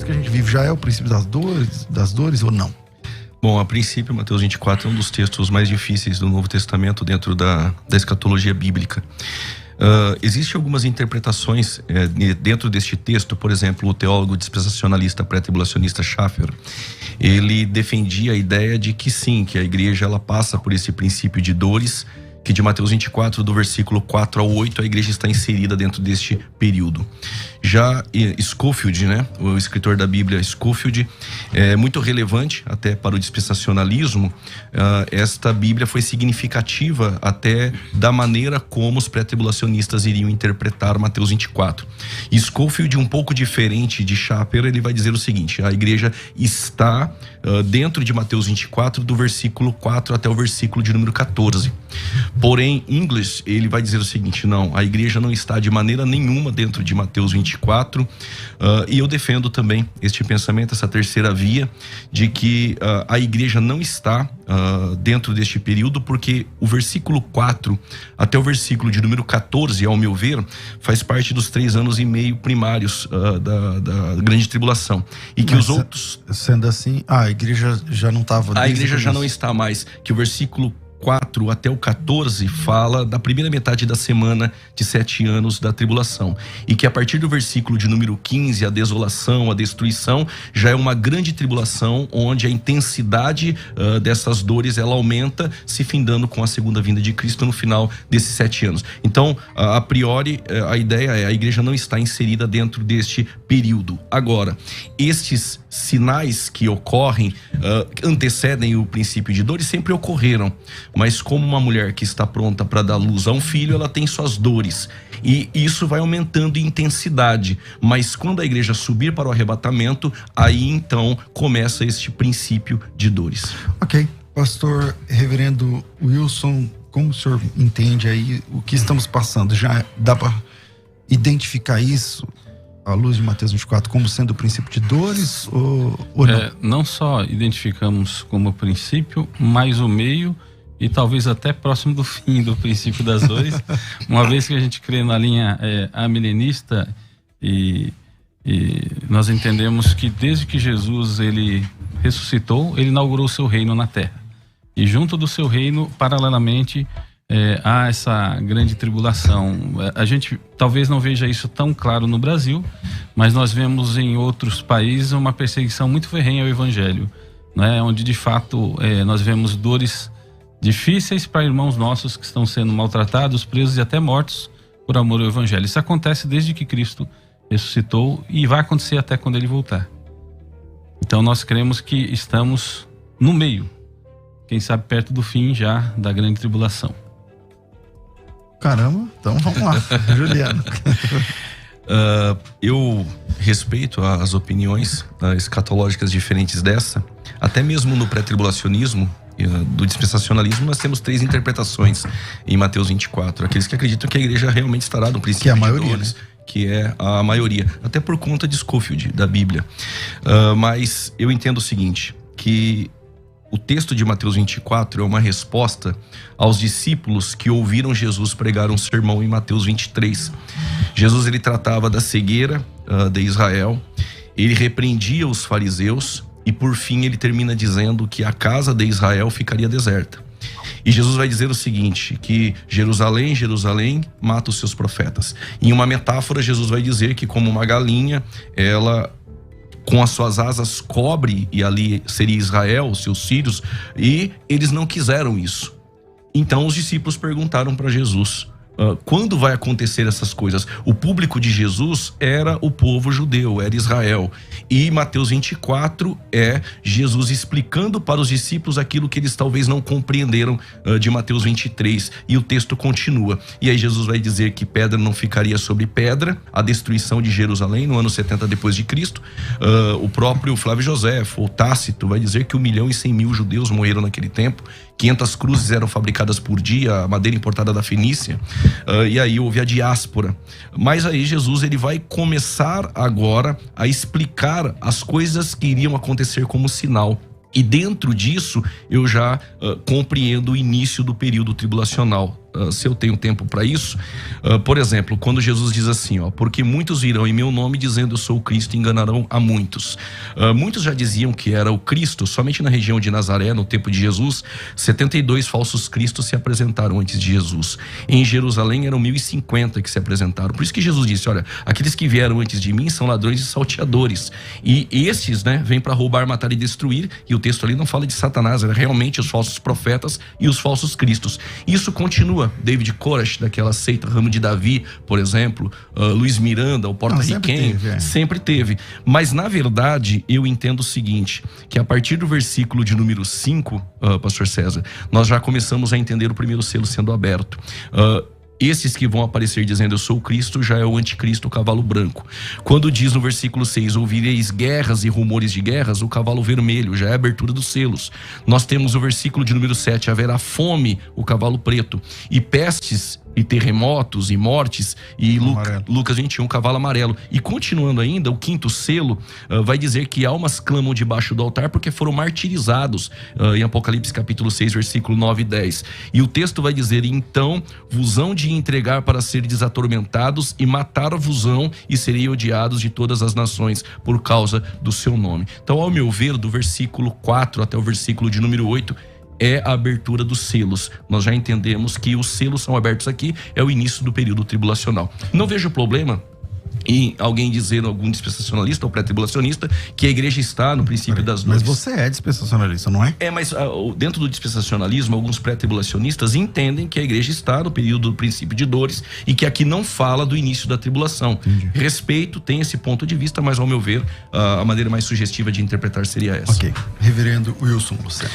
que a gente vive já é o princípio das dores ou não? Bom, a princípio, Mateus 24 é um dos textos mais difíceis do Novo Testamento dentro da escatologia bíblica. Existem algumas interpretações dentro deste texto. Por exemplo, o teólogo dispensacionalista pré-tribulacionista Schaeffer, ele defendia a ideia de que sim, que a igreja ela passa por esse princípio de dores, que de Mateus 24, do versículo 4 ao 8, a igreja está inserida dentro deste período. Já Scofield, o escritor da Bíblia Scofield, é muito relevante até para o dispensacionalismo. Esta Bíblia foi significativa até da maneira como os pré-tribulacionistas iriam interpretar Mateus 24. E Scofield, um pouco diferente de Schaeffer, ele vai dizer o seguinte: a igreja está dentro de Mateus 24, do versículo 4 até o versículo de número 14. Porém, English, ele vai dizer o seguinte: não, a igreja não está de maneira nenhuma dentro de Mateus 24, e eu defendo também este pensamento, essa terceira via, de que a igreja não está dentro deste período, porque o versículo 4 até o versículo de número 14, ao meu ver, faz parte dos 3 anos e meio primários da grande tribulação, e que os outros... Sendo assim, a igreja já não estava... A igreja já não está mais, que o versículo 4 até o 14 fala da primeira metade da semana de 7 anos da tribulação, e que a partir do versículo de número 15, a desolação, a destruição, já é uma grande tribulação, onde a intensidade dessas dores ela aumenta, se findando com a segunda vinda de Cristo no final desses 7 anos. Então, a priori, a ideia é: a igreja não está inserida dentro deste período. Agora, estes sinais que ocorrem antecedem o princípio de dores, sempre ocorreram. Mas como uma mulher que está pronta para dar luz a um filho, ela tem suas dores. E isso vai aumentando em intensidade. Mas quando a igreja subir para o arrebatamento, aí então começa este princípio de dores. Ok. Pastor Reverendo Wilson, como o senhor entende aí o que estamos passando? Já dá para identificar isso, à luz de Mateus 24, como sendo o princípio de dores ou não? Não só identificamos como princípio, mas o meio, e talvez até próximo do fim do princípio das dores, uma vez que a gente crê na linha amilenista, e nós entendemos que desde que Jesus ele ressuscitou, ele inaugurou o seu reino na terra, e junto do seu reino, paralelamente, há essa grande tribulação. A gente talvez não veja isso tão claro no Brasil, mas nós vemos em outros países uma perseguição muito ferrenha ao evangelho, onde de fato nós vemos dores difíceis para irmãos nossos que estão sendo maltratados, presos e até mortos por amor ao evangelho. Isso acontece desde que Cristo ressuscitou e vai acontecer até quando ele voltar. Então nós cremos que estamos no meio, quem sabe perto do fim já da grande tribulação. Caramba, então vamos lá. Juliano. Eu respeito as opiniões escatológicas diferentes dessa. Até mesmo no pré-tribulacionismo, do dispensacionalismo, nós temos 3 interpretações em Mateus 24. Aqueles que acreditam que a igreja realmente estará no princípio, que é a maioria, de dores, que é a maioria, até por conta de Scofield, da Bíblia. Mas eu entendo o seguinte, que o texto de Mateus 24 é uma resposta aos discípulos que ouviram Jesus pregar um sermão em Mateus 23. Jesus ele tratava da cegueira de Israel, ele repreendia os fariseus, e por fim ele termina dizendo que a casa de Israel ficaria deserta. E Jesus vai dizer o seguinte, que Jerusalém, Jerusalém, mata os seus profetas. Em uma metáfora, Jesus vai dizer que como uma galinha, ela com as suas asas cobre, e ali seria Israel, os seus filhos, e eles não quiseram isso. Então os discípulos perguntaram para Jesus: quando vai acontecer essas coisas? O público de Jesus era o povo judeu, era Israel. E Mateus 24 é Jesus explicando para os discípulos aquilo que eles talvez não compreenderam de Mateus 23. E o texto continua. E aí Jesus vai dizer que pedra não ficaria sobre pedra, a destruição de Jerusalém no ano 70 depois de Cristo. O próprio Flávio Josefo, ou Tácito, vai dizer que 1.100.000 judeus morreram naquele tempo. 500 cruzes eram fabricadas por dia, a madeira importada da Fenícia, e aí houve a diáspora. Mas aí Jesus ele vai começar agora a explicar as coisas que iriam acontecer como sinal. E dentro disso eu já compreendo o início do período tribulacional. se eu tenho tempo para isso, por exemplo, quando Jesus diz assim, porque muitos virão em meu nome dizendo eu sou o Cristo e enganarão a muitos. Muitos já diziam que era o Cristo. Somente na região de Nazaré, no tempo de Jesus, 72 falsos cristos se apresentaram antes de Jesus. Em Jerusalém eram 1050 que se apresentaram. Por isso que Jesus disse, olha, aqueles que vieram antes de mim são ladrões e salteadores. E estes, né, vêm para roubar, matar e destruir. E o texto ali não fala de Satanás, era realmente os falsos profetas e os falsos cristos. Isso continua. David Koresh, daquela seita Ramo de Davi, por exemplo, Luiz Miranda, o porto-riquenho, sempre teve. Mas, na verdade, eu entendo o seguinte, que a partir do versículo de número 5, pastor César, nós já começamos a entender o primeiro selo sendo aberto. Esses que vão aparecer dizendo eu sou o Cristo, já é o anticristo, o cavalo branco. Quando diz no versículo 6, ouvireis guerras e rumores de guerras, o cavalo vermelho, já é a abertura dos selos. Nós temos o versículo de número 7, haverá fome, o cavalo preto, e pestes e terremotos e mortes, e Lucas 21, cavalo amarelo. E continuando ainda, o quinto selo vai dizer que almas clamam debaixo do altar porque foram martirizados, em Apocalipse capítulo 6, versículo 9 e 10. E o texto vai dizer, então vos hão de entregar para seres atormentados e matar-vos-ão e serei odiados de todas as nações por causa do seu nome. Então, ao meu ver, do versículo 4 até o versículo de número 8, é a abertura dos selos. Nós já entendemos que os selos são abertos aqui, é o início do período tribulacional. Não vejo problema em alguém dizer, algum dispensacionalista ou pré-tribulacionista, que a igreja está no princípio das dores. Mas você é dispensacionalista, não é? Mas dentro do dispensacionalismo, alguns pré-tribulacionistas entendem que a igreja está no período do princípio de dores e que aqui não fala do início da tribulação. Entendi. Respeito, tem esse ponto de vista, mas ao meu ver, a maneira mais sugestiva de interpretar seria essa. Ok. Reverendo Wilson Lucena.